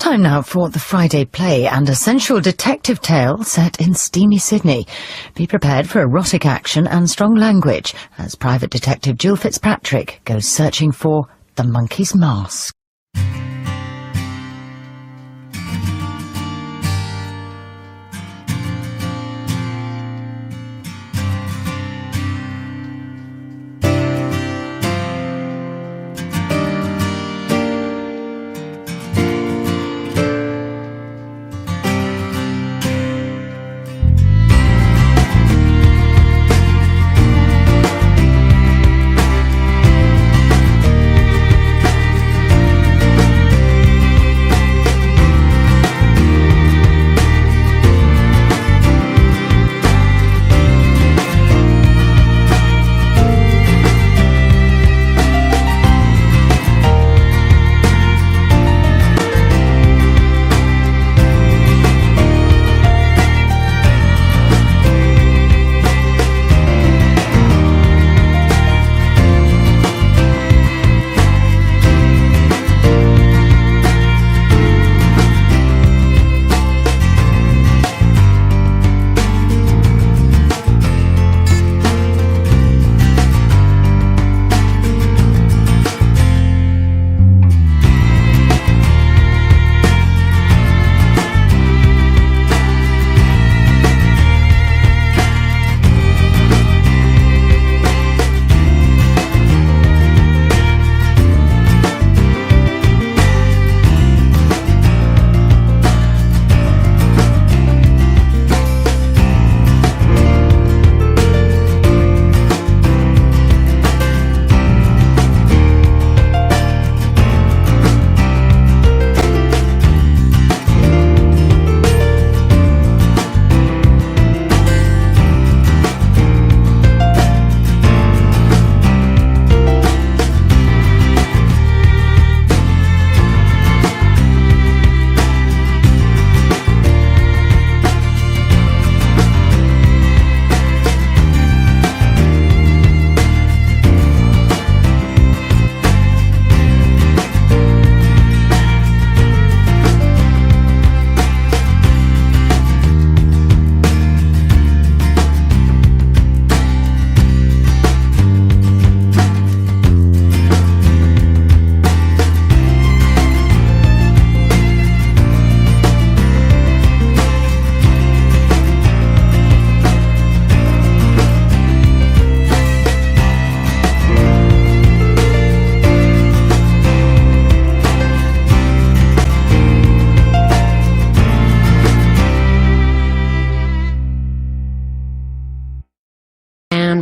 Time now for the Friday play and a sensual detective tale set in steamy Sydney. Be prepared for erotic action and strong language as private detective Jill Fitzpatrick goes searching for the monkey's mask.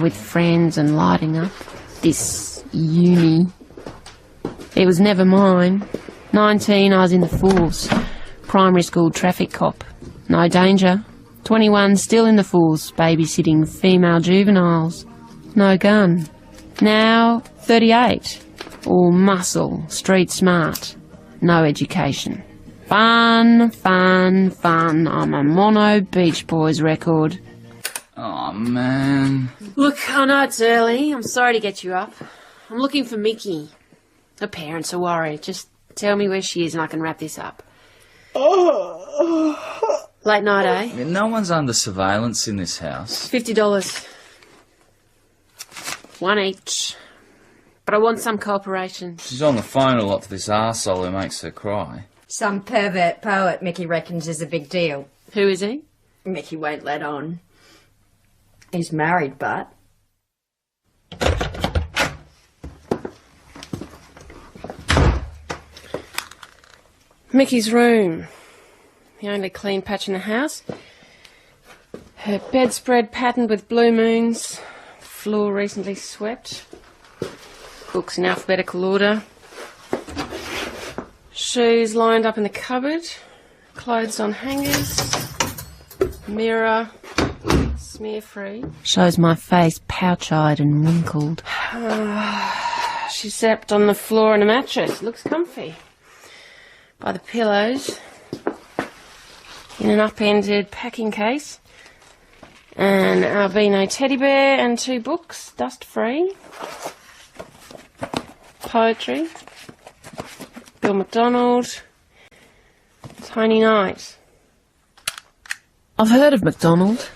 With friends and lighting up this uni. It was never mine. 19, I was in the force. Primary school traffic cop. No danger. 21, still in the force, babysitting female juveniles. No gun. Now 38. All muscle, street smart. No education. Fun, fun, fun. I'm a mono Beach Boys record. Oh, man. Look, I know it's early. I'm sorry to get you up. I'm looking for Mickey. Her parents are worried. Just tell me where she is and I can wrap this up. Late night, eh? No one's under surveillance in this house. $50. One each. But I want some cooperation. She's on the phone a lot to this arsehole who makes her cry. Some pervert poet Mickey reckons is a big deal. Who is he? Mickey won't let on. He's married, but... Mickey's room. The only clean patch in the house. Her bedspread patterned with blue moons. Floor recently swept. Books in alphabetical order. Shoes lined up in the cupboard. Clothes on hangers. Mirror. Smear-free. Shows my face pouch-eyed and wrinkled. She slept on the floor in a mattress. Looks comfy. By the pillows. In an upended packing case. An albino teddy bear and 2 books, dust-free. Poetry. Bill McDonald. Tony Knight. I've heard of MacDonald.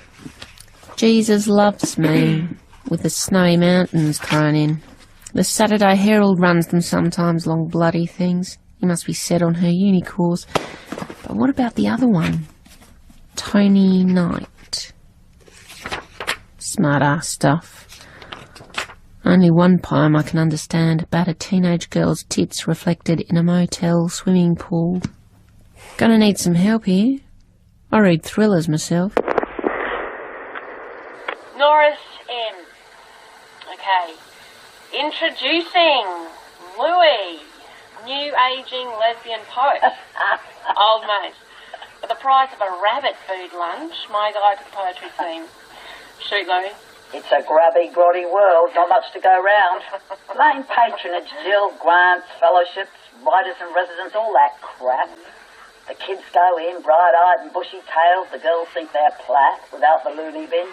Jesus loves me, with the snowy mountains thrown in. The Saturday Herald runs them sometimes, long bloody things. He must be set on her uni course. But what about the other one? Tony Knight. Smart-ass stuff. Only one poem I can understand about a teenage girl's tits reflected in a motel swimming pool. Gonna need some help here. I read thrillers myself. Norris M. Okay. Introducing Louis, new ageing lesbian poet. Old mate. For the price of a rabbit food lunch, my guide to the poetry theme. Shoot, Louis. It's a grubby, grotty world, not much to go round. Main patronage, Jill, grants, fellowships, writers in residence, all that crap. The kids go in, bright-eyed and bushy-tailed. The girls think they're plat, without the loony bin.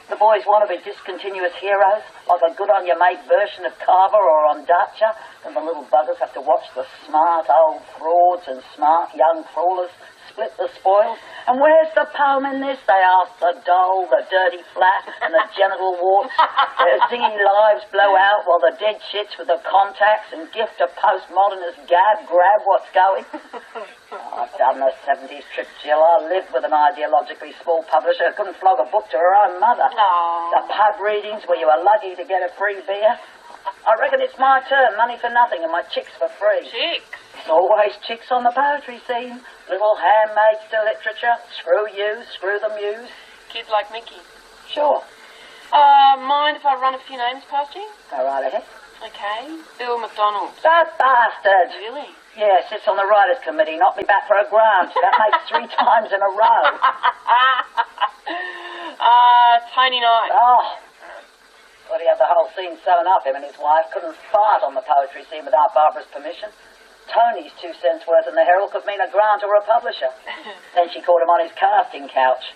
The boys want to be discontinuous heroes, like a good-on-your-mate version of Carver or Ondaatje. And the little buggers have to watch the smart old frauds and smart young trawlers split the spoils. And where's the poem in this? They ask the doll, the dirty flat, and the genital warts. Their zingy lives blow out while the dead shits with the contacts and gift a postmodernist grab what's going. I've done the 70s trip, Jill. I lived with an ideologically small publisher who couldn't flog a book to her own mother. Aww. The pub readings where you were lucky to get a free beer. I reckon it's my turn, money for nothing and my chicks for free. Chicks? There's always chicks on the poetry scene. Little handmaids to literature. Screw you, screw the muse. Kids like Mickey. Sure. Mind if I run a few names past you? Go right ahead. Okay. Bill MacDonald. That bastard! Really? Yeah, sits on the writers' committee, knocked me back for a grant. That makes 3 times in a row. Tony Knight. Oh. Well, he had the whole scene sewn up, him and his wife. Couldn't fart on the poetry scene without Barbara's permission. Tony's 2 cents worth in the Herald could mean a grant or a publisher. Then she caught him on his casting couch,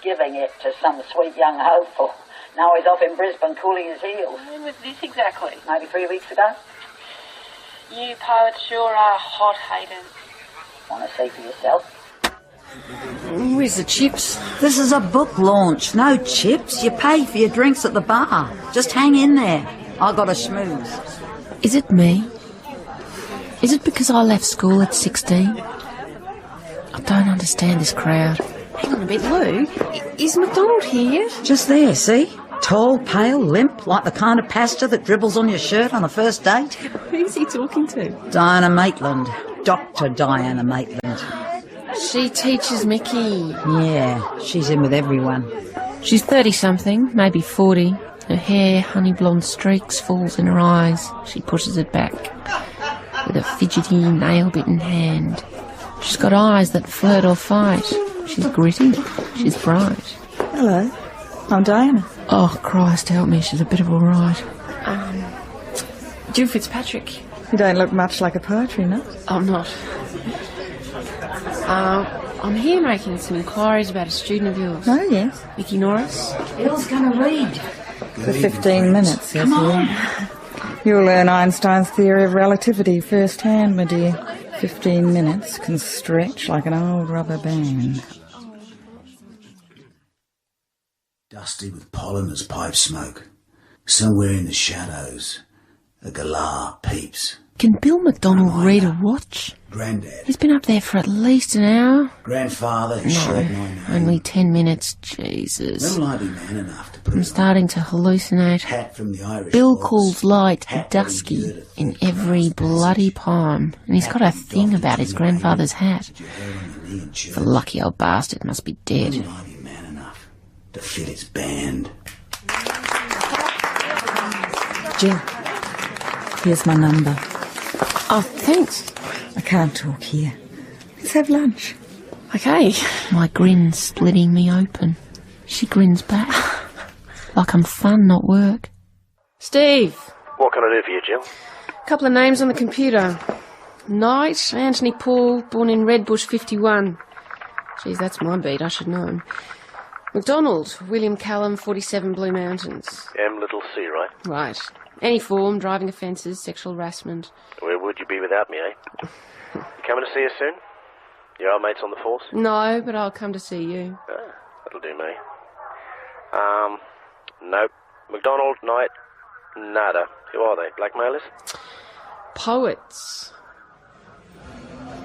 giving it to some sweet young hopeful. Now he's off in Brisbane cooling his heels. When was this exactly? Maybe 3 weeks ago. You poets sure are hot haters. Want to see for yourself? Where's the chips? This is a book launch. No chips. You pay for your drinks at the bar. Just hang in there. I got a schmooze. Is it me? Is it because I left school at 16? I don't understand this crowd. Hang on a bit, Lou. Is MacDonald here? Just there, see? Tall, pale, limp, like the kind of pastor that dribbles on your shirt on a first date. Who's he talking to? Diana Maitland. Dr Diana Maitland. She teaches Mickey. Yeah, she's in with everyone. She's 30-something, maybe 40. Her hair, honey blonde streaks, falls in her eyes. She pushes it back with a fidgety, nail-bitten hand. She's got eyes that flirt or fight. She's gritty. She's bright. Hello, I'm Diana. Oh, Christ help me, she's a bit of all right. Jill Fitzpatrick. You don't look much like a poetry nut. I'm not. I'm here making some inquiries about a student of yours. Oh, yes. Vicky Norris. Bill's going to read. For 15 minutes, yes. Come on. You'll learn Einstein's theory of relativity firsthand, my dear. 15 minutes can stretch like an old rubber band. Dusty with pollen as pipe smoke. Somewhere in the shadows, a galah peeps. Can Bill MacDonald read a watch? Grandad. He's been up there for at least an hour. Grandfather in short 9 Only 10 minutes. Jesus. When will I be man enough to put I'm it starting to hallucinate. Hat from the Irish Bill boss. calls light Hat dusky that he girded in for every Christ's bloody passage. poem. And he's got a Hat thing doffed about his into grandfather's the hat. that you held on your knee in church. The lucky old bastard must be dead. When will I be man enough to fit his band? Jill, here's my number. Oh, thanks. I can't talk here. Let's have lunch. Okay. My grin's splitting me open. She grins back. Like I'm fun, not work. Steve. What can I do for you, Jill? Couple of names on the computer. Knight, Anthony Paul, born in Redbush, 51. Geez, that's my beat, I should know him. MacDonald, William Callum, 47 Blue Mountains. M-little-c, right? Right. Any form, driving offences, sexual harassment. Where would you be without me, eh? You coming to see us soon? Your old mates on the force? No, but I'll come to see you. Ah, that'll do me. Nope. McDonald, Knight, nada. Who are they? Blackmailers? Poets.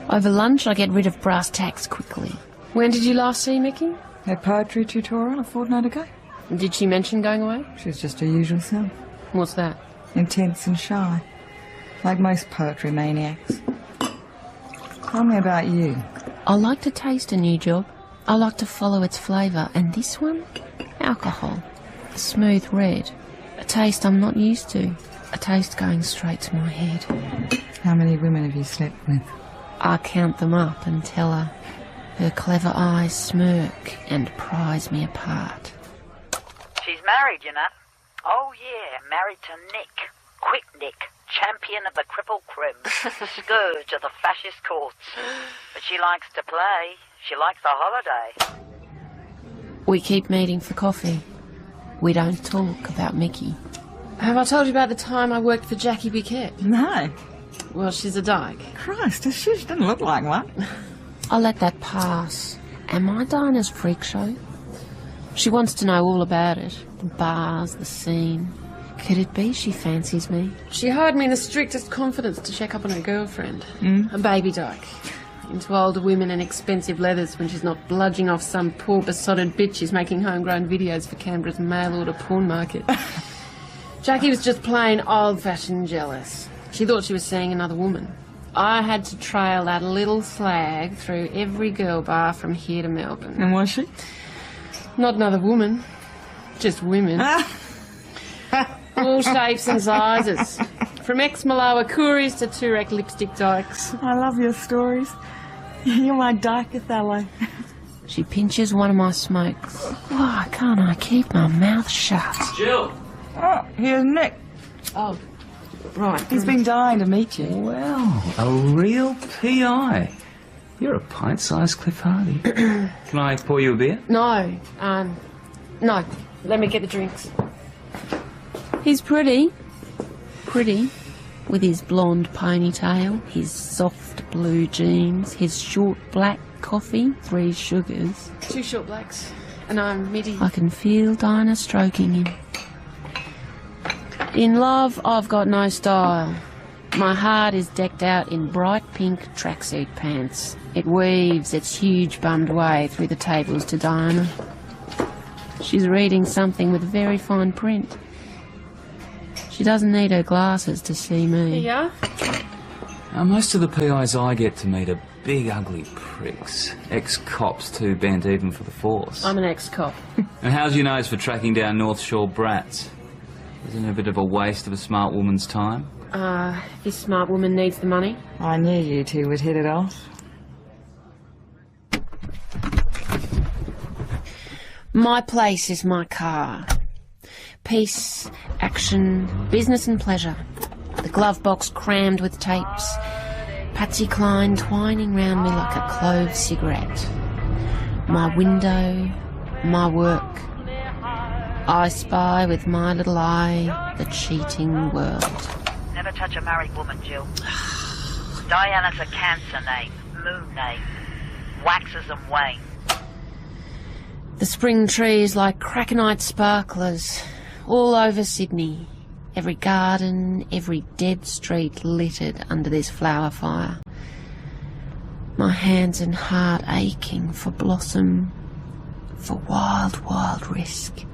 Over lunch, I get rid of brass tacks quickly. When did you last see Mickey? Her poetry tutorial a fortnight ago. Did she mention going away? She's just her usual self. What's that? Intense and shy. Like most poetry maniacs. Tell me about you. I like to taste a new job. I like to follow its flavour. And this one? Alcohol. A smooth red. A taste I'm not used to. A taste going straight to my head. How many women have you slept with? I count them up and tell her. Her clever eyes smirk and prize me apart. She's married, you know. Oh, yeah, married to Nick. Quick Nick, champion of the crippled crim. Scourge of the fascist courts. But she likes to play. She likes the holiday. We keep meeting for coffee. We don't talk about Mickey. Have I told you about the time I worked for Jackie Biquette? No. Well, she's a dyke. Christ, she didn't look like one. I'll let that pass. Am I Dinah's freak show? She wants to know all about it. The bars, the scene. Could it be she fancies me? She hired me in the strictest confidence to check up on her girlfriend. A baby dyke. Into older women and expensive leathers when she's not bludging off some poor besotted bitch who's making homegrown videos for Canberra's mail-order porn market. Jackie was just plain old-fashioned jealous. She thought she was seeing another woman. I had to trail that little slag through every girl bar from here to Melbourne. And was she? Not another woman. Just women. All shapes and sizes. From ex-Malawa Kouris to Turek lipstick dykes. I love your stories. You're my dyke Othello. She pinches one of my smokes. Why can't I keep my mouth shut? Jill! Oh, here's Nick. Oh, right. He's been dying to meet you. Well, a real PI. You're a pint-sized Cliff Hardy. Can I pour you a beer? No. No. Let me get the drinks. He's pretty. Pretty. With his blonde ponytail, his soft blue jeans, his short black coffee, 3 sugars. 2 short blacks. And I'm midi. I can feel Dinah stroking him. In love, I've got no style. My heart is decked out in bright pink tracksuit pants. It weaves its huge bummed way through the tables to Diana. She's reading something with very fine print. She doesn't need her glasses to see me. Yeah? Most of the PIs I get to meet are big, ugly pricks. Ex-cops too, bent even for the force. I'm an ex-cop. And how's your nose for tracking down North Shore brats? Isn't it a bit of a waste of a smart woman's time? This smart woman needs the money. I knew you two would hit it off. My place is my car. Peace, action, business and pleasure. The glove box crammed with tapes. Patsy Cline twining round me like a clove cigarette. My window, my work. I spy with my little eye the cheating world. Never touch a married woman, Jill. Diana's a Cancer name, moon name. Waxes and wanes. The spring trees like Krakenite sparklers all over Sydney. Every garden, every dead street littered under this flower fire. My hands and heart aching for blossom, for wild, wild risk.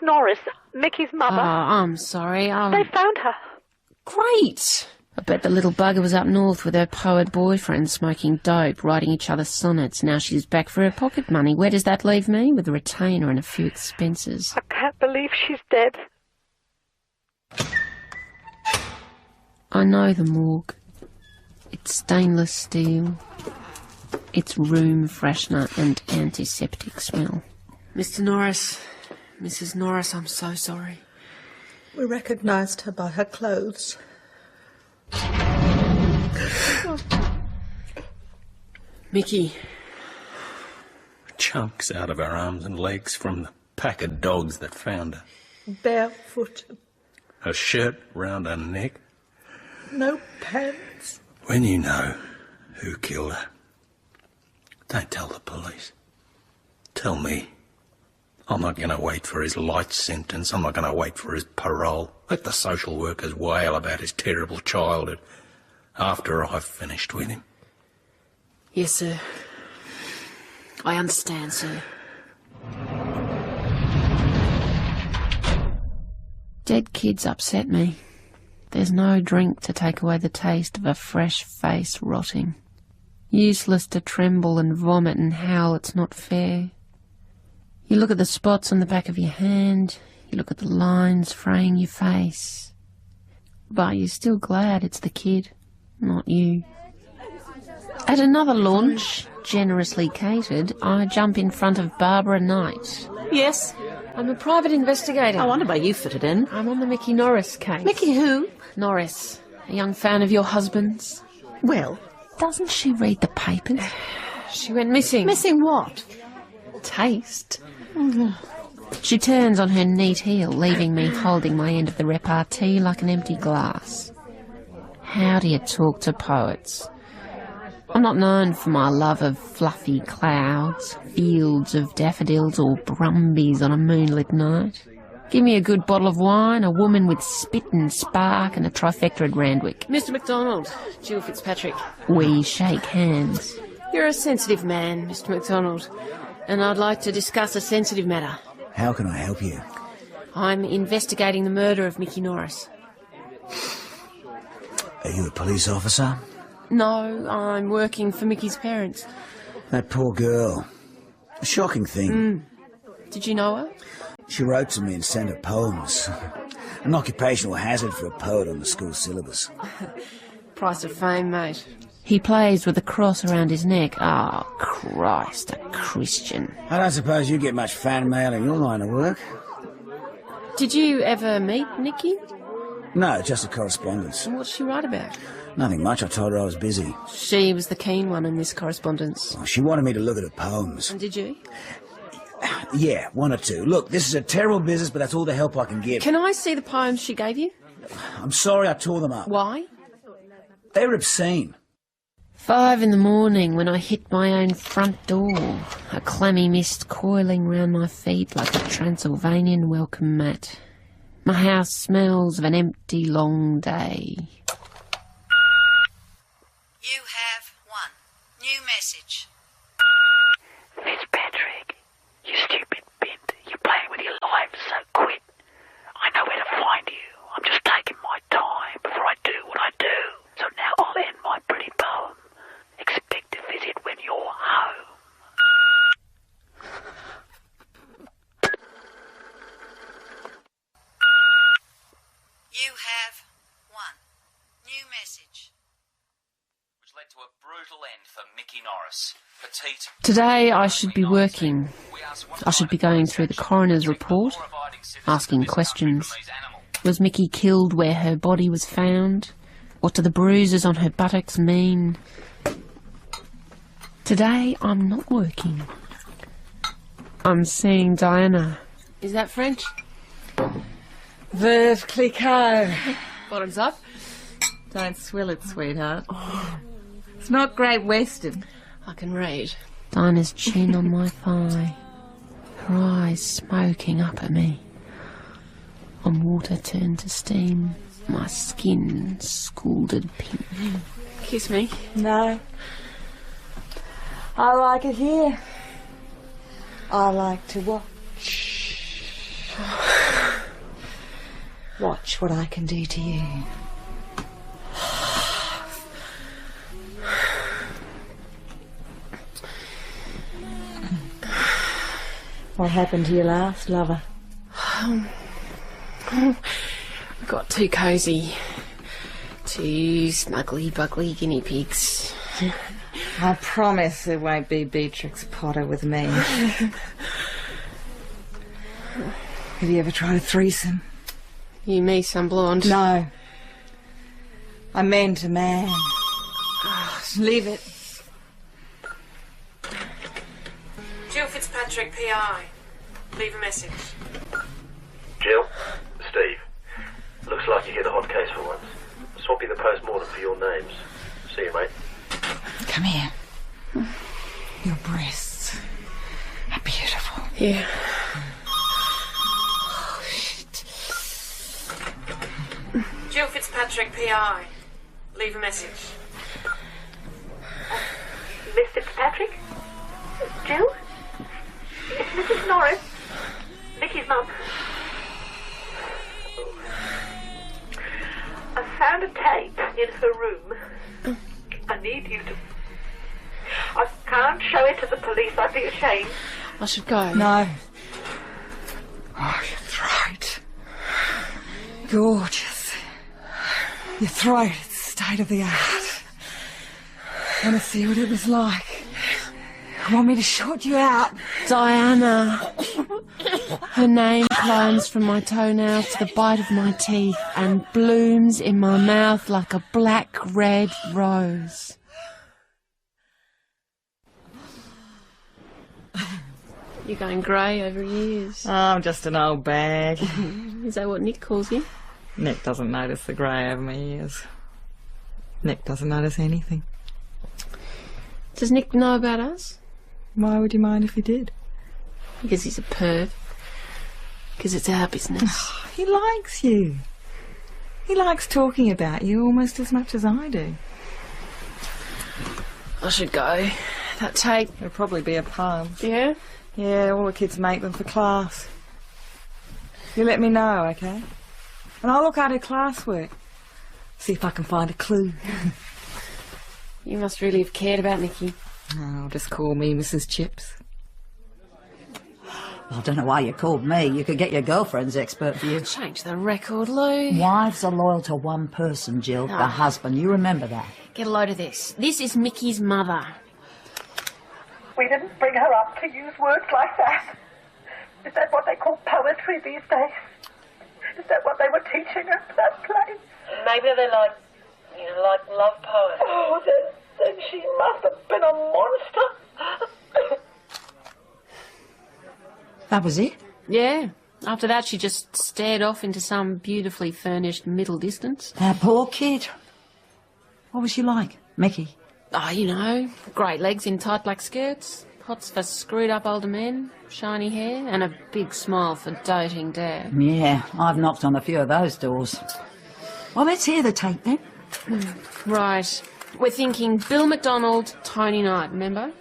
Norris, Mickey's mother. Oh, I'm sorry. They found her. Great! I bet the little bugger was up north with her poet boyfriend smoking dope, writing each other sonnets. Now she's back for her pocket money. Where does that leave me? With a retainer and a few expenses. I can't believe she's dead. I know the morgue. It's stainless steel. It's room freshener and antiseptic smell. Mr. Norris, Mrs. Norris, I'm so sorry. We recognised her by her clothes. Mickey. Chunks out of her arms and legs from the pack of dogs that found her. Barefooted. Her shirt round her neck. No pants. When you know who killed her, don't tell the police. Tell me. I'm not going to wait for his light sentence. I'm not going to wait for his parole. Let the social workers wail about his terrible childhood after I've finished with him. Yes, sir. I understand, sir. Dead kids upset me. There's no drink to take away the taste of a fresh face rotting. Useless to tremble and vomit and howl, it's not fair. You look at the spots on the back of your hand, you look at the lines fraying your face. But you're still glad it's the kid, not you. At another launch, generously catered, I jump in front of Barbara Knight. Yes? I'm a private investigator. I wonder why you fitted in. I'm on the Mickey Norris case. Mickey who? Norris, a young fan of your husband's. Well, doesn't she read the papers? She went missing. Missing what? Taste. She turns on her neat heel, leaving me holding my end of the repartee like an empty glass. How do you talk to poets? I'm not known for my love of fluffy clouds, fields of daffodils, or brumbies on a moonlit night. Give me a good bottle of wine, a woman with spit and spark, and a trifecta at Randwick. Mr. MacDonald, Jill Fitzpatrick. We shake hands. You're a sensitive man, Mr. MacDonald, and I'd like to discuss a sensitive matter. How can I help you? I'm investigating the murder of Mickey Norris. Are you a police officer? No, I'm working for Mickey's parents. That poor girl. A shocking thing. Did you know her? She wrote to me and sent her poems. An occupational hazard for a poet on the school syllabus. Price of fame, mate. He plays with a cross around his neck. Oh, Christ, a Christian. I don't suppose you get much fan mail in your line of work? Did you ever meet Nikki? No, just a correspondence. And what's she write about? Nothing much. I told her I was busy. She was the keen one in this correspondence. Well, she wanted me to look at her poems. And did you? Yeah, one or two. Look, this is a terrible business, but that's all the help I can give. Can I see the poems she gave you? I'm sorry I tore them up. Why? They were obscene. 5 in the morning when I hit my own front door, a clammy mist coiling round my feet like a Transylvanian welcome mat. My house smells of an empty, long day. You have one new message. Fitzpatrick, you stupid bint. You're playing with your life so quick. I know where to find you. I'm just taking my time before I do what I do. So now I'll end my pretty poem. Expect a visit when you're home. You have one new message. Which led to a brutal end for Mickey Norris. Petite. Today I should be working. I should be going through the coroner's report, asking questions. Was Mickey killed where her body was found? What do the bruises on her buttocks mean? Today I'm not working. I'm seeing Diana. Is that French? Veuve Clicquot. Bottoms up. Don't swill it, sweetheart. It's not Great Western. I can read. Diana's chin on my thigh. Her eyes smoking up at me. On water turned to steam. My skin scalded pink. Kiss me. No. I like it here. I like to watch. Watch what I can do to you. What happened to your last lover? Got too cosy. Two snuggly, bugly guinea pigs. I promise there won't be Beatrix Potter with me. Have you ever tried a threesome? You, me, some blonde? No. I meant a man. Leave it. Jill Fitzpatrick, PI. Leave a message. Jill? Steve. Looks like you hit a hot case for once. Swap you the post-mortem for your names. See you, mate. Come here. Your breasts are beautiful. Yeah. Oh, shit. Jill Fitzpatrick, PI. Leave a message. Miss Fitzpatrick? Jill? It's Mrs. Norris. Mickey's mum. I found a tape in her room. I need you to... I can't show it to the police. I'd be ashamed. I should go. No. Oh, your throat. Gorgeous. Your throat is state of the art. I want to see what it was like. You want me to short you out? Diana. Her name climbs from my toenails to the bite of my teeth and blooms in my mouth like a black red rose. You're going grey over years. Oh, I'm just an old bag. Is that what Nick calls you? Nick doesn't notice the grey over my ears. Nick doesn't notice anything. Does Nick know about us? Why would you mind if he did? Because he's a perv. Because it's our business. He likes you. He likes talking about you almost as much as I do. I should go. That tape. There'll probably be a poem. Yeah? Yeah, all the kids make them for class. You let me know, okay? And I'll look out her classwork. See if I can find a clue. You must really have cared about Nicky. Oh, just call me Mrs. Chips. I don't know why you called me. You could get your girlfriend's expert for you. Change the record, Lou. Wives are loyal to one person, Jill. The husband. You remember that. Get a load of this. This is Mickey's mother. We didn't bring her up to use words like that. Is that what they call poetry these days? Is that what they were teaching us, that place? Maybe they're like, like love poems. Oh, then she must have been a monster. That was it? Yeah. After that, she just stared off into some beautifully furnished middle distance. That poor kid. What was she like, Mickey? Oh, you know, great legs in tight black skirts, hots for screwed-up older men, shiny hair, and a big smile for doting dad. Yeah, I've knocked on a few of those doors. Well, let's hear the tape, then. Right. We're thinking Bill McDonald, Tony Knight, remember?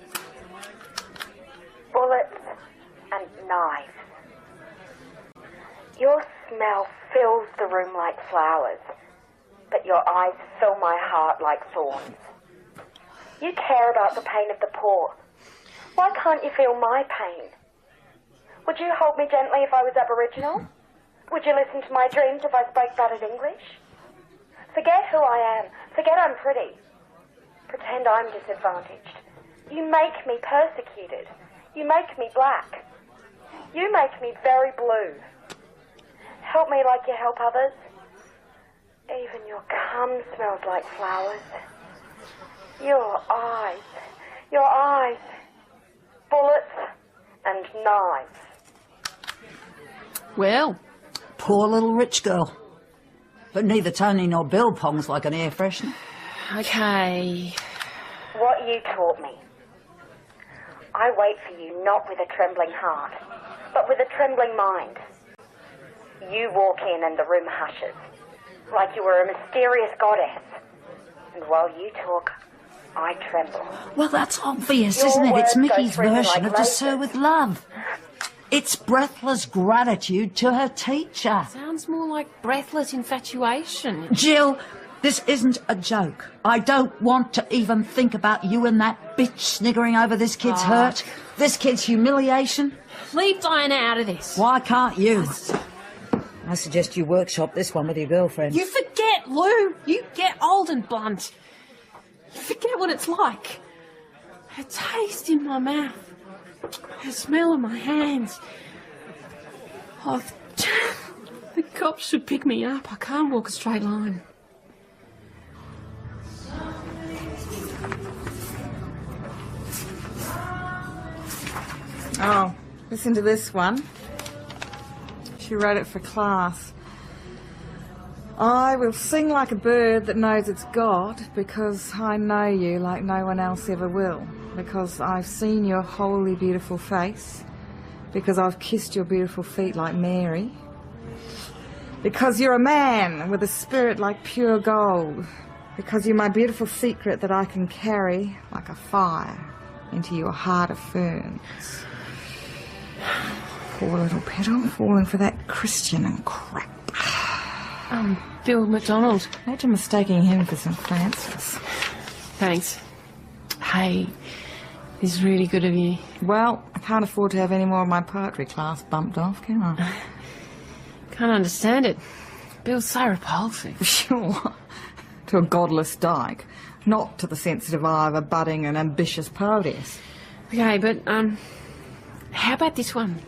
Bullets and knives. Your smell fills the room like flowers, but your eyes fill my heart like thorns. You care about the pain of the poor. Why can't you feel my pain? Would you hold me gently if I was Aboriginal? Would you listen to my dreams if I spoke battered English? Forget who I am. Forget I'm pretty. Pretend I'm disadvantaged. You make me persecuted. You make me black. You make me very blue. Help me like you help others. Even your cum smells like flowers. Your eyes, bullets and knives. Well. Poor little rich girl. But neither Tony nor Bill pongs like an air freshener. Okay. What you taught me. I wait for you not with a trembling heart, but with a trembling mind. You walk in and the room hushes, like you were a mysterious goddess. And while you talk, I tremble. Well, that's obvious, isn't it? It's Mickey's version of To Sir with Love. It's breathless gratitude to her teacher. Sounds more like breathless infatuation. Jill, this isn't a joke. I don't want to even think about you and that bitch sniggering over this kid's hurt, this kid's humiliation. Leave Diana out of this. Why can't you? I suggest you workshop this one with your girlfriend. You forget, Lou. You get old and blunt. You forget what it's like. Her taste in my mouth. Her smell on my hands. Oh, the cops should pick me up. I can't walk a straight line. Oh, listen to this one. She wrote it for class. I will sing like a bird that knows it's God, because I know you like no one else ever will. Because I've seen your wholly beautiful face. Because I've kissed your beautiful feet like Mary. Because you're a man with a spirit like pure gold. Because you're my beautiful secret that I can carry like a fire into your heart of ferns. Poor little petal, falling for that Christian and crap. Bill McDonald. Imagine mistaking him for St. Francis. Thanks. Hey, this is really good of you. Well, I can't afford to have any more of my poetry class bumped off, can I? Can't understand it. Bill's so repulsive. Sure. To a godless dyke. Not to the sensitive eye of a budding and ambitious poetess. Okay, but, how about this one?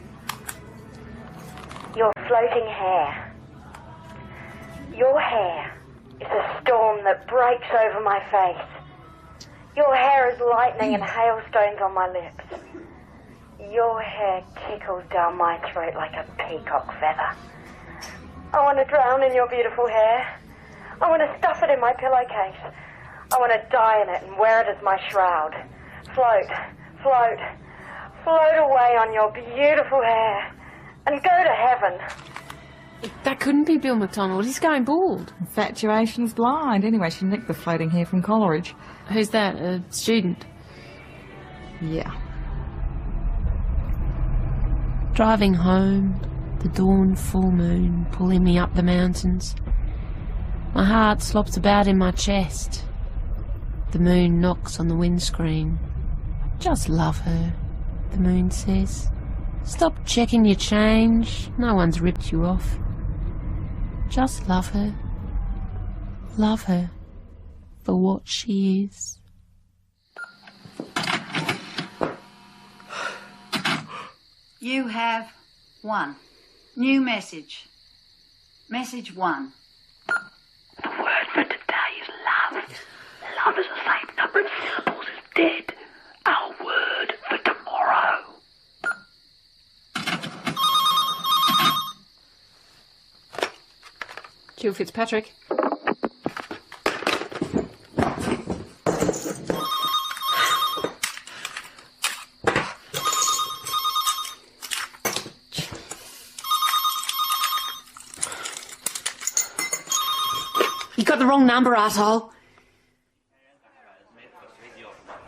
Your floating hair. Your hair is a storm that breaks over my face. Your hair is lightning and hailstones on my lips. Your hair tickles down my throat like a peacock feather. I want to drown in your beautiful hair. I want to stuff it in my pillowcase. I want to die in it and wear it as my shroud. Float, float, float away on your beautiful hair and go to heaven. That couldn't be Bill McDonald. He's going bald. Infatuation's blind. Anyway, she nicked the floating hair from Coleridge. Who's that? A student? Yeah. Driving home, the dawn full moon pulling me up the mountains. My heart slops about in my chest. The moon knocks on the windscreen. Just love her, the moon says. Stop checking your change. No one's ripped you off. Just love her. Love her for what she is. You have 1. New message. Message 1. The word for today is love. Love is the same number of syllables as dead. Our word for tomorrow. Jill Fitzpatrick. You got the wrong number, arsehole.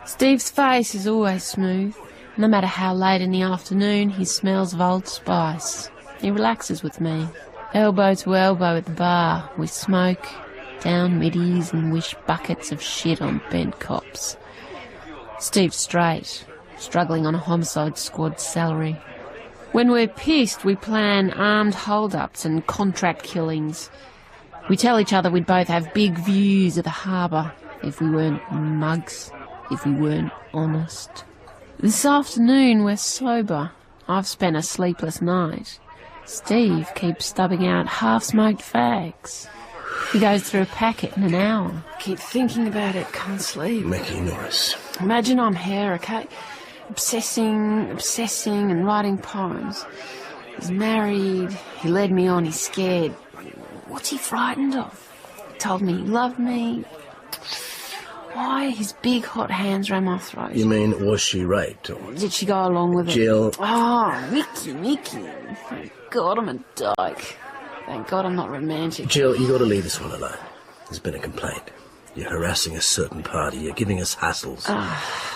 Steve's face is always smooth. No matter how late in the afternoon, he smells of Old Spice. He relaxes with me. Elbow to elbow at the bar, we smoke, down middies and wish buckets of shit on bent cops. Steve's straight, struggling on a homicide squad salary. When we're pissed, we plan armed hold-ups and contract killings. We tell each other we'd both have big views of the harbour if we weren't mugs, if we weren't honest. This afternoon we're sober. I've spent a sleepless night. Steve keeps stubbing out half-smoked fags. He goes through a packet in an hour. Keep thinking about it, can't sleep. Mickey Norris. Imagine I'm here, okay? Obsessing and writing poems. He's married, he led me on, he's scared. What's he frightened of? He told me he loved me. Why his big hot hands ran my throat? You mean, was she raped? Or... Did she go along with it? Jill. Oh, Mickey. Thank God I'm a dyke. Thank God I'm not romantic. Jill, you got to leave this one alone. There's been a complaint. You're harassing a certain party. You're giving us hassles.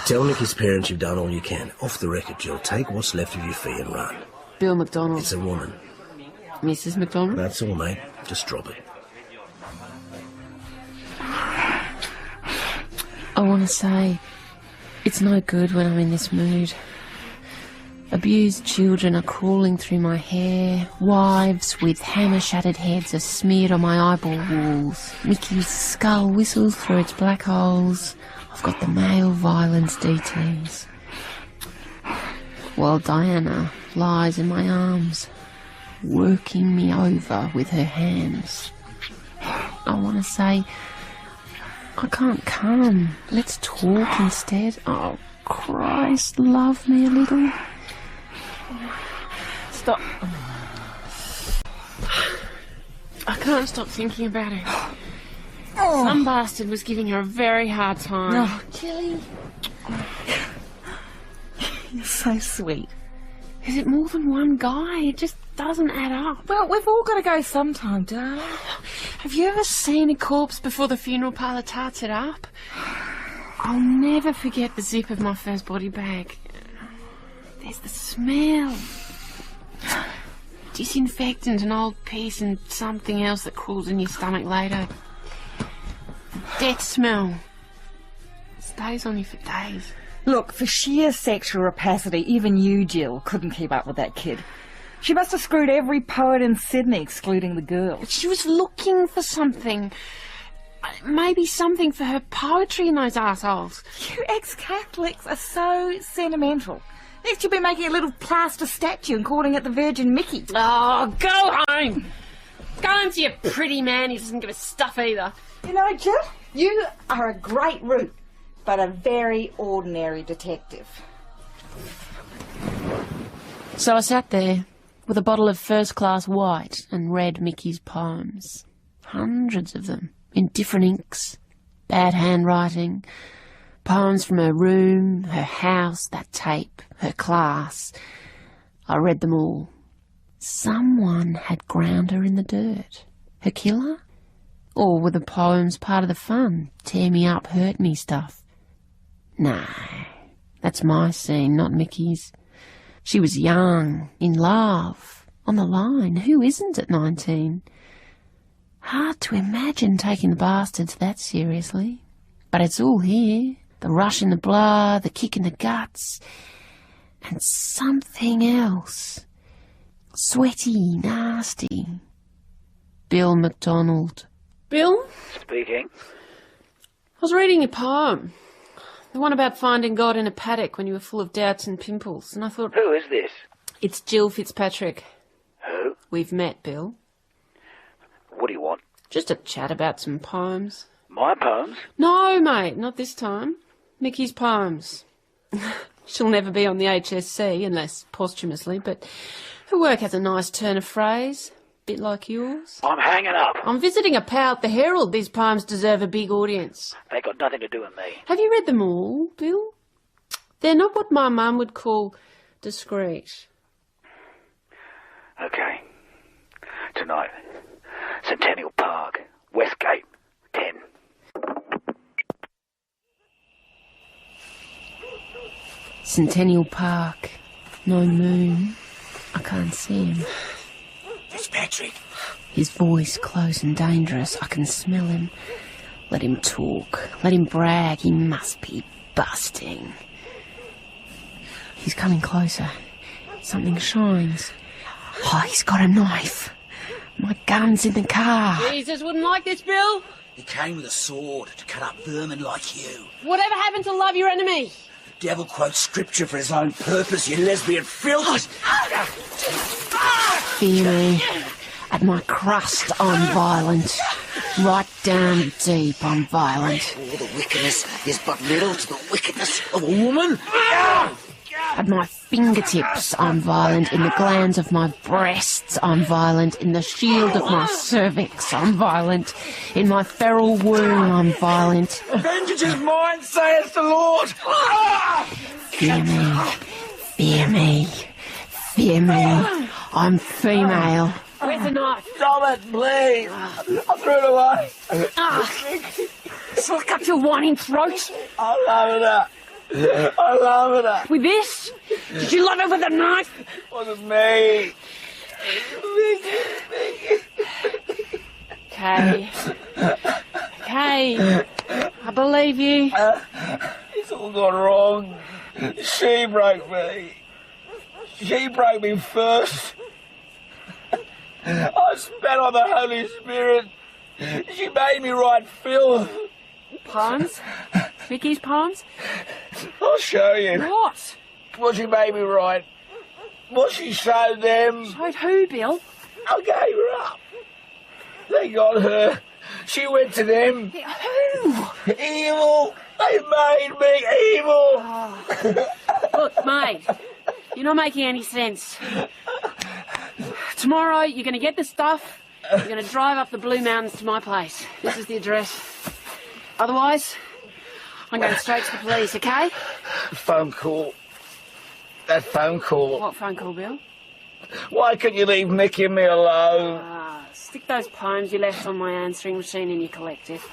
Tell Mickey's parents you've done all you can. Off the record, Jill. Take what's left of your fee and run. Bill McDonald. It's a woman. Mrs. McDonald? That's all, mate. Just drop it. I want to say, it's no good when I'm in this mood. Abused children are crawling through my hair. Wives with hammer-shattered heads are smeared on my eyeball walls. Mickey's skull whistles through its black holes. I've got the male violence details. While Diana lies in my arms, working me over with her hands. I want to say, I can't come. Let's talk instead. Oh, Christ, love me a little. Stop. I can't stop thinking about her. Some bastard was giving her a very hard time. Oh, Jilly. You're so sweet. Is it more than one guy? It just doesn't add up. Well, we've all got to go sometime, darling. Have you ever seen a corpse before the funeral parlour tarts it up? I'll never forget the zip of my first body bag. There's the smell. Disinfectant, an old piece, and something else that crawls in your stomach later. The death smell. Stays on you for days. Look, for sheer sexual rapacity, even you, Jill, couldn't keep up with that kid. She must have screwed every poet in Sydney, excluding the girls. She was looking for something. Maybe something for her poetry in those arseholes. You ex-Catholics are so sentimental. Next you'll be making a little plaster statue and calling it the Virgin Mickey. Oh, go home! Go home to your pretty man. He doesn't give a stuff either. You know, Jill, you are a great root, but a very ordinary detective. So I sat there with a bottle of first-class white and read Mickey's poems. Hundreds of them, in different inks, bad handwriting, poems from her room, her house, that tape, her class. I read them all. Someone had ground her in the dirt. Her killer? Or were the poems part of the fun? Tear me up, hurt me stuff? No, that's my scene, not Mickey's. She was young, in love, on the line. Who isn't at 19? Hard to imagine taking the bastards that seriously. But it's all here. The rush in the blood, the kick in the guts, and something else. Sweaty, nasty. Bill McDonald. Bill? Speaking. I was reading your poem. The one about finding God in a paddock when you were full of doubts and pimples, and I thought... Who is this? It's Jill Fitzpatrick. Who? We've met, Bill. What do you want? Just a chat about some poems. My poems? No, mate, not this time. Mickey's poems. She'll never be on the HSC, unless posthumously, but her work has a nice turn of phrase, bit like yours. I'm hanging up. I'm visiting a pal at the Herald. These poems deserve a big audience. They got nothing to do with me. Have you read them all, Bill? They're not what my mum would call discreet. Okay. Tonight, Centennial Park, Westgate, 10. Centennial Park. No moon. I can't see him. Fitzpatrick. His voice close and dangerous. I can smell him. Let him talk. Let him brag. He must be busting. He's coming closer. Something shines. Oh, he's got a knife. My gun's in the car. Jesus wouldn't like this, Bill. He came with a sword to cut up vermin like you. Whatever happened to love your enemy? The devil quotes scripture for his own purpose, you lesbian filth. Fear me. At my crust, I'm violent. Right down deep, I'm violent. All the wickedness is but little to the wickedness of a woman. At my fingertips, I'm violent. In the glands of my breasts, I'm violent. In the shield of my cervix, I'm violent. In my feral womb, I'm violent. Vengeance is mine, saith the Lord. Fear me. Fear me. Fear me. I'm female. Where's the knife? Stop it, please. I threw it away. Suck up your whining throat. I'll have it up. I love her. With this? Did you love her with a knife? Wasn't me. Okay. Okay. I believe you. It's all gone wrong. She broke me. She broke me first. I spat on the Holy Spirit. She made me write filth. Poems? Vicky's poems? I'll show you. What? What she made me write. What she showed them. Showed who, Bill? I gave her up. They got her. She went to them. Who? Evil. They made me evil. Oh. Look, mate, you're not making any sense. Tomorrow, you're going to get the stuff. You're going to drive up the Blue Mountains to my place. This is the address. Otherwise, I'm going straight to the police, okay? Phone call. That phone call. What phone call, Bill? Why couldn't you leave Mickey and me alone? Stick those poems you left on my answering machine in your collective.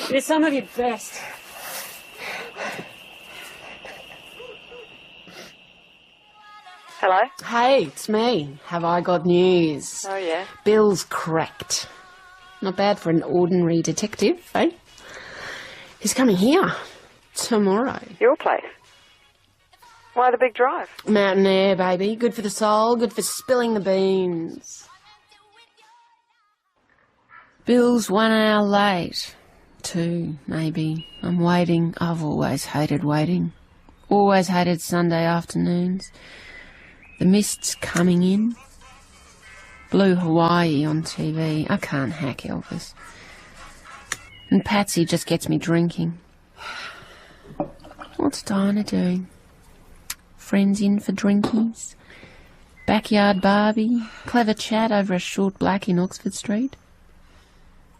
They're some of your best. Hello? Hey, it's me. Have I got news? Oh, yeah? Bill's cracked. Not bad for an ordinary detective, eh? He's coming here. Tomorrow. Your place? Why the big drive? Mountain air, baby. Good for the soul, good for spilling the beans. Bill's 1 hour late. 2, maybe. I'm waiting. I've always hated waiting. Always hated Sunday afternoons. The mist's coming in. Blue Hawaii on TV. I can't hack Elvis. And Patsy just gets me drinking. What's Diana doing? Friends in for drinkies? Backyard Barbie? Clever chat over a short black in Oxford Street?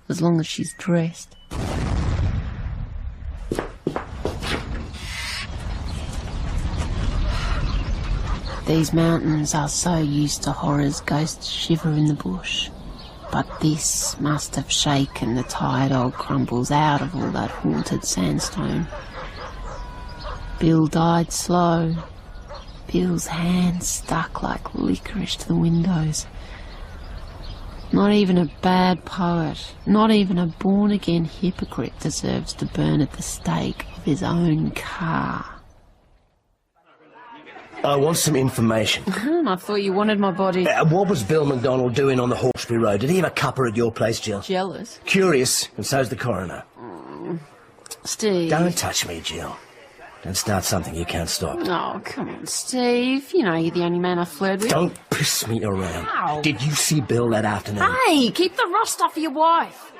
As long as she's dressed. These mountains are so used to horrors, ghosts shiver in the bush. But this must have shaken the tired old crumbles out of all that haunted sandstone. Bill died slow. Bill's hands stuck like licorice to the windows. Not even a bad poet, not even a born-again hypocrite deserves to burn at the stake of his own car. I want some information. I thought you wanted my body. What was Bill McDonald doing on the Hawkesbury Road? Did he have a cuppa at your place, Jill? Jealous? Curious, and so's the coroner. Steve. Don't touch me, Jill. Don't start something you can't stop. Oh, come on, Steve. You know you're the only man I flirt with. Don't piss me around. Ow. Did you see Bill that afternoon? Hey, keep the rust off your wife.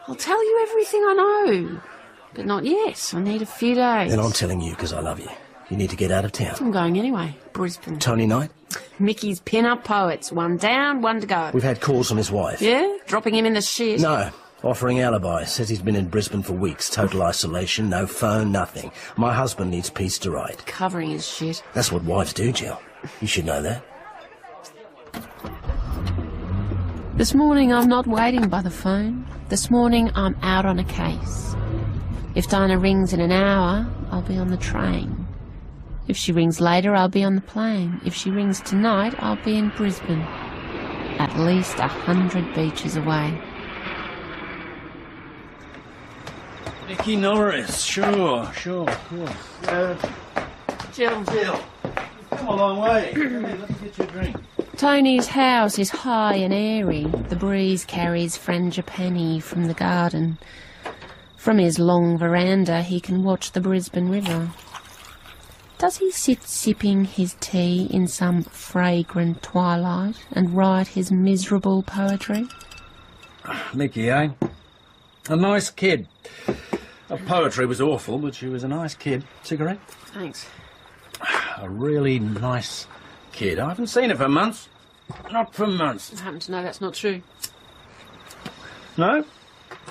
I'll tell you everything I know. But not yet. I need a few days. Then I'm telling you because I love you. You need to get out of town. I'm going anyway. Brisbane. Tony Knight? Mickey's pin-up poets. 1 down, 1 to go. We've had calls from his wife. Yeah? Dropping him in the shit? No. Offering alibi. Says he's been in Brisbane for weeks. Total isolation, no phone, nothing. My husband needs peace to write. Covering his shit. That's what wives do, Jill. You should know that. This morning I'm not waiting by the phone. This morning I'm out on a case. If Dinah rings in an hour, I'll be on the train. If she rings later, I'll be on the plane. If she rings tonight, I'll be in Brisbane. At least 100 beaches away. Nicky Norris, sure. Jill. You've come a long way. Let me get you a drink. Tony's house is high and airy. The breeze carries frangipani from the garden. From his long veranda, he can watch the Brisbane River. Does he sit sipping his tea in some fragrant twilight and write his miserable poetry? Mickey, eh? A nice kid. Her poetry was awful, but she was a nice kid. Cigarette? Thanks. A really nice kid. I haven't seen her for months. Not for months. I happen to know that's not true. No?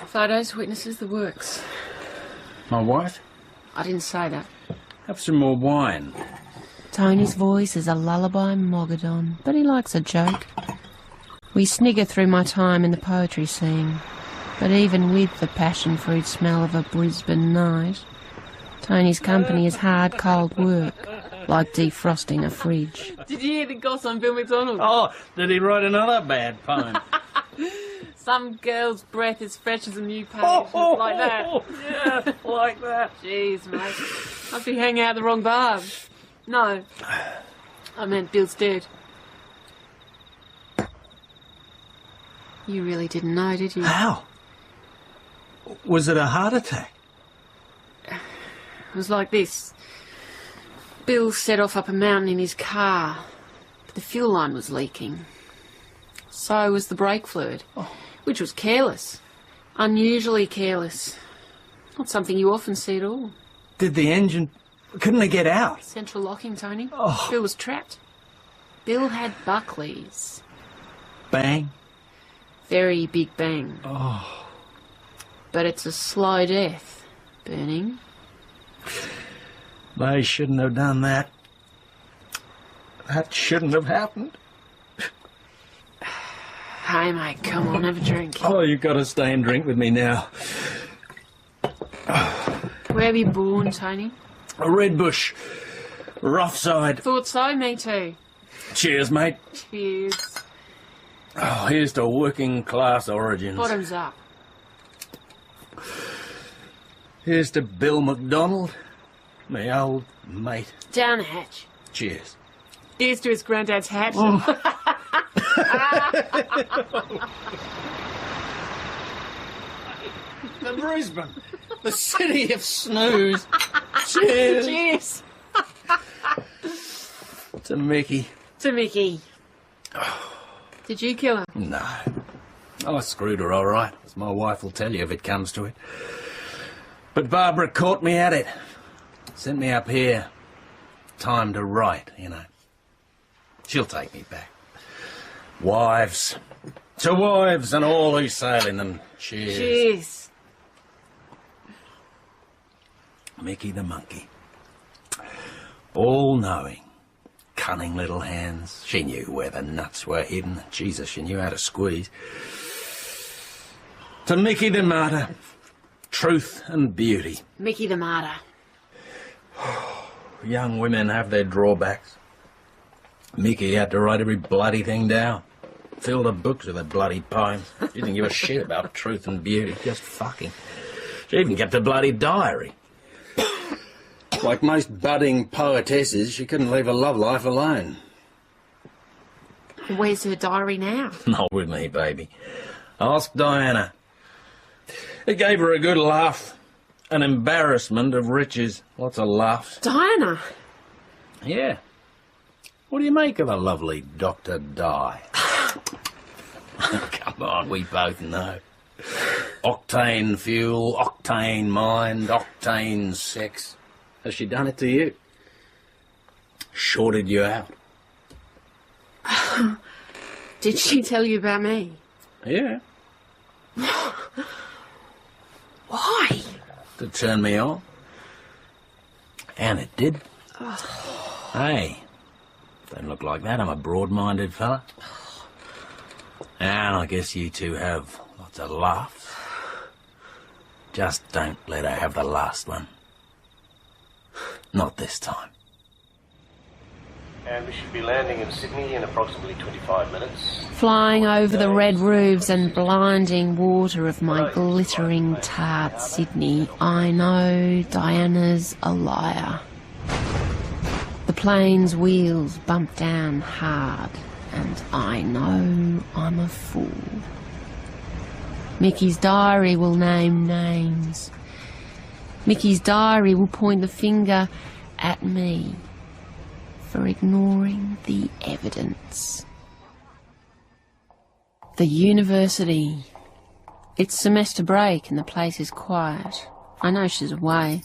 Photos, witnesses, the works. My wife? I didn't say that. Have some more wine. Tony's voice is a lullaby mogadon, but he likes a joke. We snigger through my time in the poetry scene, but even with the passion fruit smell of a Brisbane night, Tony's company is hard, cold work, like defrosting a fridge. Did you hear the goss on Bill McDonald? Oh, did he write another bad poem? Some girl's breath is fresh as a new page. Like that. Yeah, like that. Jeez, mate. Must be hanging out the wrong bar. No. I meant Bill's dead. You really didn't know, did you? How? Was it a heart attack? It was like this. Bill set off up a mountain in his car, but the fuel line was leaking. So was the brake fluid, which was careless. Unusually careless. Not something you often see at all. Did the engine... Couldn't they get out? Central locking, Tony. Oh. Bill was trapped. Bill had Buckley's. Bang. Very big bang. Oh. But it's a slow death, burning. They shouldn't have done that. That shouldn't have happened. Hey, mate, come on, have a drink. Oh, you've got to stay and drink with me now. Where were you born, Tony? A Redbush. Rough side. Thought so, me too. Cheers, mate. Cheers. Oh, here's to working class origins. Bottoms up. Here's to Bill McDonald, my old mate. Down the hatch. Cheers. Here's to his granddad's hat. The Brisbane, the city of snooze. Cheers. Cheers. To Mickey. To Mickey. Did you kill her? No. I screwed her all right, as my wife will tell you if it comes to it. But Barbara caught me at it. Sent me up here. Time to write, you know. She'll take me back. Wives. To wives and all who sail in them. Cheers. Cheers. Mickey the monkey. All-knowing. Cunning little hands. She knew where the nuts were hidden. Jesus, she knew how to squeeze. To Mickey the martyr. Truth and beauty. Mickey the martyr. Young women have their drawbacks. Mickey had to write every bloody thing down. Filled her books with her bloody poems. She didn't give a shit about truth and beauty, just fucking. She even kept a bloody diary. Like most budding poetesses, she couldn't leave her love life alone. Where's her diary now? Not with me, baby. Ask Diana. It gave her a good laugh. An embarrassment of riches. Lots of laughs. Diana? Yeah. What do you make of a lovely Dr. Di? Come on, we both know. Octane fuel, octane mind, octane sex. Has she done it to you? Shorted you out? Did she tell you about me? Yeah. Why? To turn me on. And it did. Oh. Hey, don't look like that. I'm a broad-minded fella. And I guess you two have lots of laughs. Just don't let her have the last one. Not this time. And we should be landing in Sydney in approximately 25 minutes. Flying over the red roofs and blinding water of my glittering tart Sydney, I know Diana's a liar. The plane's wheels bump down hard, and I know I'm a fool. Mickey's diary will name names. Mickey's diary will point the finger at me for ignoring the evidence. The university. It's semester break and the place is quiet. I know she's away.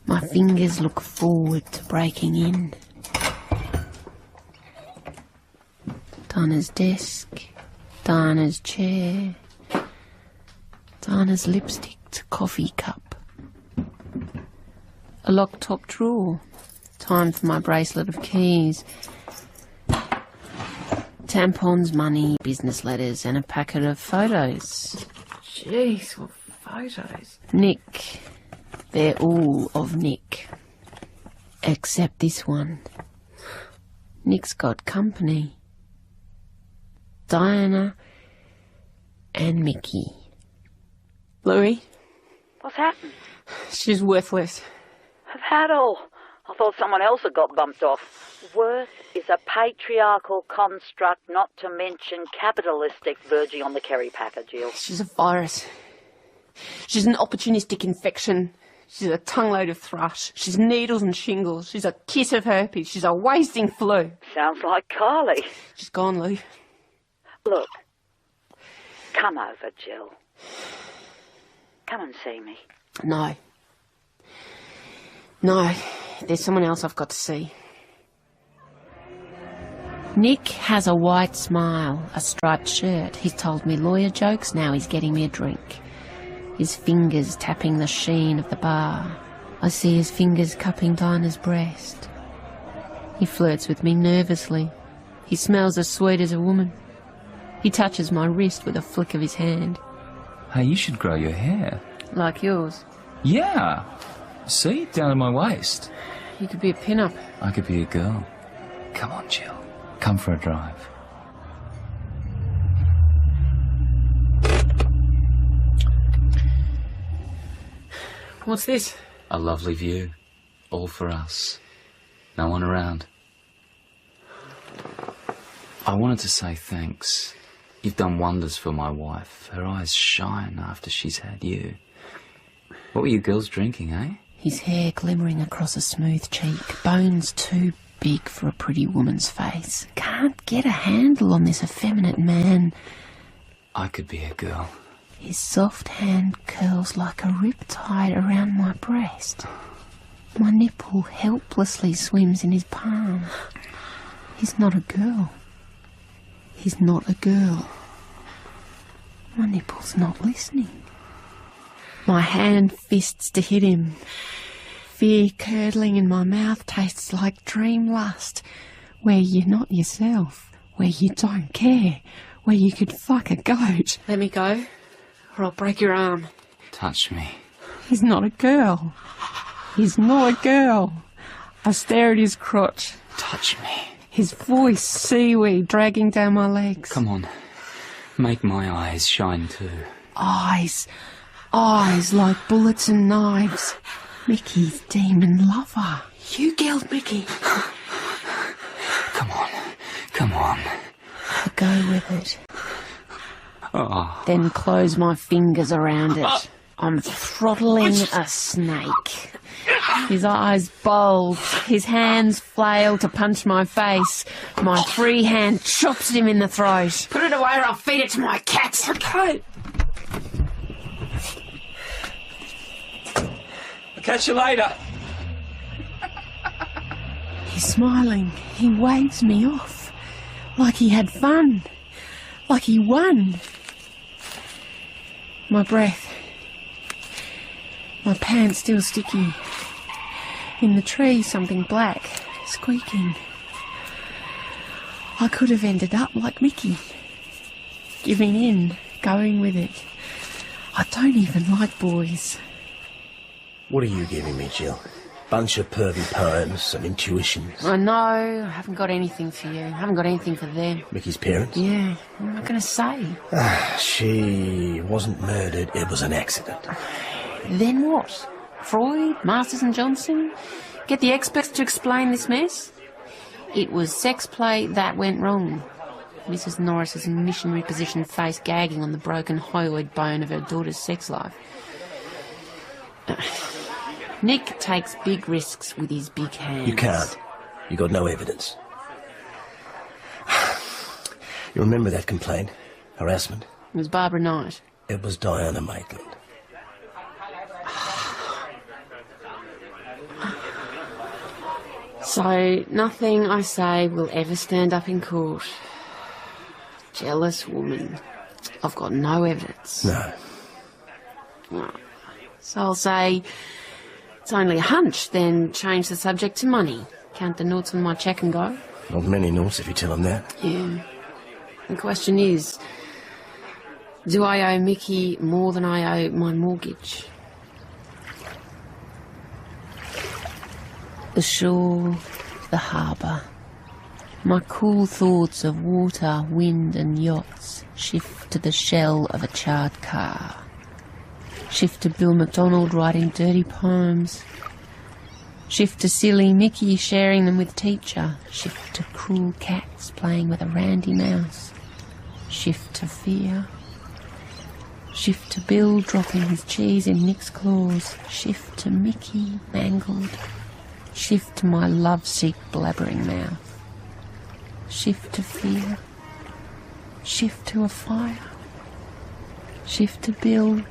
My fingers look forward to breaking in. Dinah's desk, Dinah's chair, Dinah's lipsticked coffee cup. A locked top drawer. Time for my bracelet of keys. Tampons, money, business letters, and a packet of photos. Jeez, what photos? Nick, They're all of Nick. Except this one. Nick's got company. Diana and Mickey. Louis? What's happened? She's worthless. Fatale. I thought someone else had got bumped off. Worth is a patriarchal construct, not to mention capitalistic, verging on the Kerry Packer, Jill. She's a virus. She's an opportunistic infection. She's a tongue-load of thrush. She's needles and shingles. She's a kit of herpes. She's a wasting flu. Sounds like Carly. She's gone, Lou. Look, come over, Jill. Come and see me. No. No, there's someone else I've got to see. Nick has a white smile, a striped shirt. He's told me lawyer jokes, now he's getting me a drink. His fingers tapping the sheen of the bar. I see his fingers cupping Dinah's breast. He flirts with me nervously. He smells as sweet as a woman. He touches my wrist with a flick of his hand. Hey, you should grow your hair. Like yours. Yeah. See? Down to my waist. You could be a pin-up. I could be a girl. Come on, Jill. Come for a drive. What's this? A lovely view. All for us. No one around. I wanted to say thanks. You've done wonders for my wife. Her eyes shine after she's had you. What were you girls drinking, eh? His hair glimmering across a smooth cheek, bones too big for a pretty woman's face. Can't get a handle on this effeminate man. I could be a girl. His soft hand curls like a riptide around my breast. My nipple helplessly swims in his palm. He's not a girl. He's not a girl. My nipple's not listening. My hand fists to hit him. Fear curdling in my mouth tastes like dream lust, where you're not yourself, where you don't care, where you could fuck a goat. Let me go, or I'll break your arm. Touch me. He's not a girl. He's not a girl. I stare at his crotch. Touch me. His voice, seaweed, dragging down my legs. Come on. Make my eyes shine too. Eyes. Eyes like bullets and knives. Mickey's demon lover. You killed Mickey. Come on. Come on. I go with it. Oh. Then close my fingers around it. I'm throttling a snake. His eyes bulge. His hands flail to punch my face. My free hand chops him in the throat. Put it away or I'll feed it to my cats. Okay. I'll catch you later. He's smiling. He waves me off. Like he had fun. Like he won. My breath. My pants still sticky. In the tree, something black, squeaking. I could have ended up like Mickey. Giving in, going with it. I don't even like boys. What are you giving me, Jill? Bunch of pervy poems, some intuitions. I know, I haven't got anything for you. I haven't got anything for them. Mickey's parents? Yeah, what am I going to say? She wasn't murdered, it was an accident. Then what? Freud, Masters and Johnson? Get the experts to explain this mess? It was sex play that went wrong. Mrs. Norris's missionary position face gagging on the broken hyoid bone of her daughter's sex life. Nick takes big risks with his big hands. You can't. You got no evidence. You remember that complaint? Harassment? It was Barbara Knight. It was Diana Maitland. So, nothing I say will ever stand up in court. Jealous woman. I've got no evidence. No. Well, so I'll say it's only a hunch, then change the subject to money. Count the noughts on my cheque and go. Not many noughts if you tell them that. Yeah. The question is, do I owe Mickey more than I owe my mortgage? The shore, the harbour. My cool thoughts of water, wind and yachts shift to the shell of a charred car. Shift to Bill MacDonald writing dirty poems. Shift to silly Mickey sharing them with teacher. Shift to cruel cats playing with a randy mouse. Shift to fear. Shift to Bill dropping his cheese in Nick's claws. Shift to Mickey mangled. Shift to my lovesick blabbering mouth. Shift to fear. Shift to a fire. Shift to Bill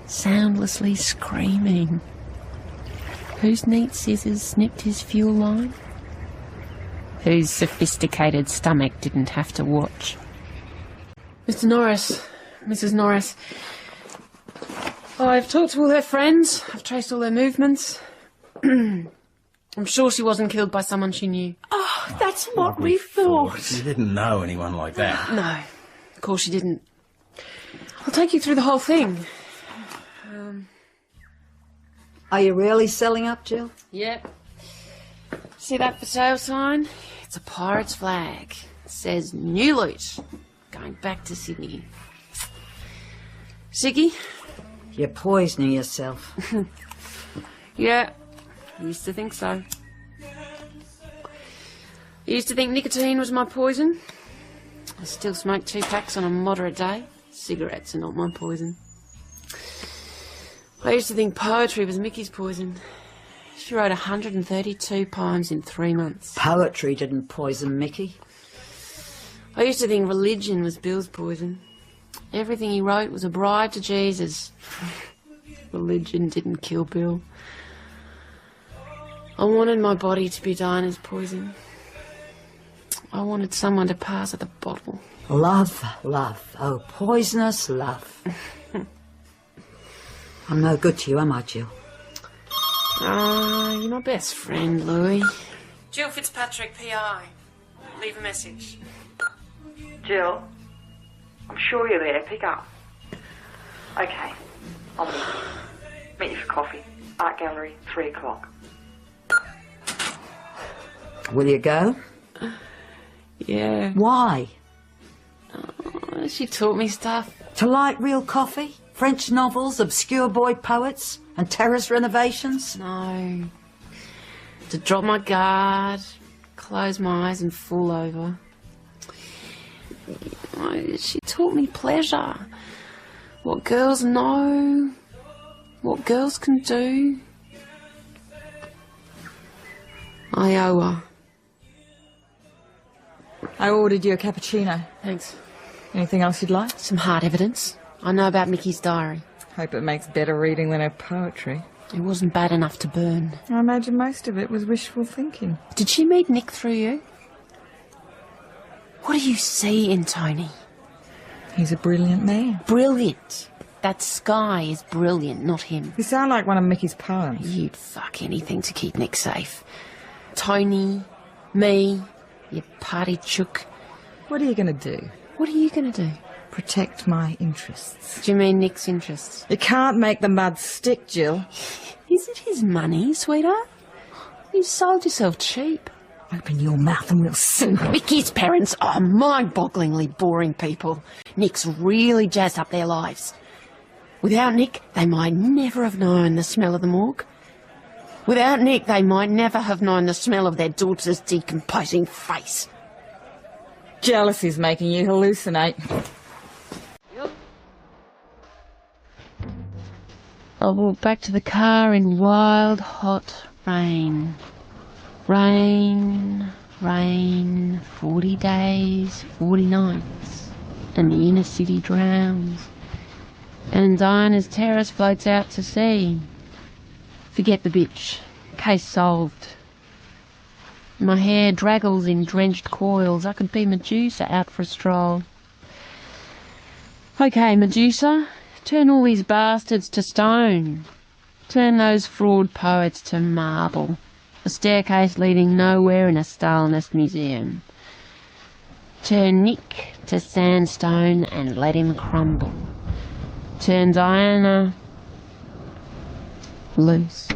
soundlessly screaming. Whose neat scissors snipped his fuel line? Whose sophisticated stomach didn't have to watch? Mr. Norris, Mrs. Norris. I've talked to all her friends. I've traced all their movements. I'm sure she wasn't killed by someone she knew. Oh, that's what we thought. You didn't know anyone like that. No, of course she didn't. I'll take you through the whole thing. Are you really selling up, Jill? Yep. See that for sale sign? It's a pirate's flag. It says new loot. Going back to Sydney. Siggy? You're poisoning yourself. Yeah, I used to think so. I used to think nicotine was my poison. I still smoke 2 packs on a moderate day. Cigarettes are not my poison. I used to think poetry was Mickey's poison. She wrote 132 poems in 3 months. Poetry didn't poison Mickey. I used to think religion was Bill's poison. Everything he wrote was a bribe to Jesus. Religion didn't kill Bill. I wanted my body to be Diana's poison. I wanted someone to pass at the bottle. Love, love, oh poisonous love. I'm no good to you, am I, Jill? You're my best friend, Louis. Jill Fitzpatrick, PI. Leave a message. Jill, I'm sure you're there. Pick up. Okay, I'll meet you. Meet you for coffee. Art gallery, 3 o'clock. Will you go? Yeah. Why? She taught me stuff. To like real coffee? French novels, obscure boy poets, and terrace renovations? No. To drop my guard, close my eyes and fall over. She taught me pleasure. What girls know, what girls can do. I owe her. I ordered you a cappuccino. Thanks. Anything else you'd like? Some hard evidence. I know about Mickey's diary. Hope it makes better reading than her poetry. It wasn't bad enough to burn. I imagine most of it was wishful thinking. Did she meet Nick through you? What do you see in Tony? He's a brilliant man. Brilliant. That sky is brilliant, not him. You sound like one of Mickey's poems. You'd fuck anything to keep Nick safe. Tony, me, you party chook. What are you going to do? What are you going to do? Protect my interests. Do you mean Nick's interests? You can't make the mud stick, Jill. Is it his money, sweetheart? You sold yourself cheap. Open your mouth and we'll see. Mickey's parents are mind-bogglingly boring people. Nick's really jazzed up their lives. Without Nick, they might never have known the smell of the morgue. Without Nick, they might never have known the smell of their daughter's decomposing face. Jealousy's making you hallucinate. I walked back to the car in wild, hot rain. Rain, rain, 40 days, 40 nights, and the inner city drowns. And Diana's terrace floats out to sea. Forget the bitch. Case solved. My hair draggles in drenched coils. I could be Medusa out for a stroll. Okay, Medusa, turn all these bastards to stone. Turn those fraud poets to marble. A staircase leading nowhere in a Stalinist museum. Turn Nick to sandstone and let him crumble. Turn Diana loose.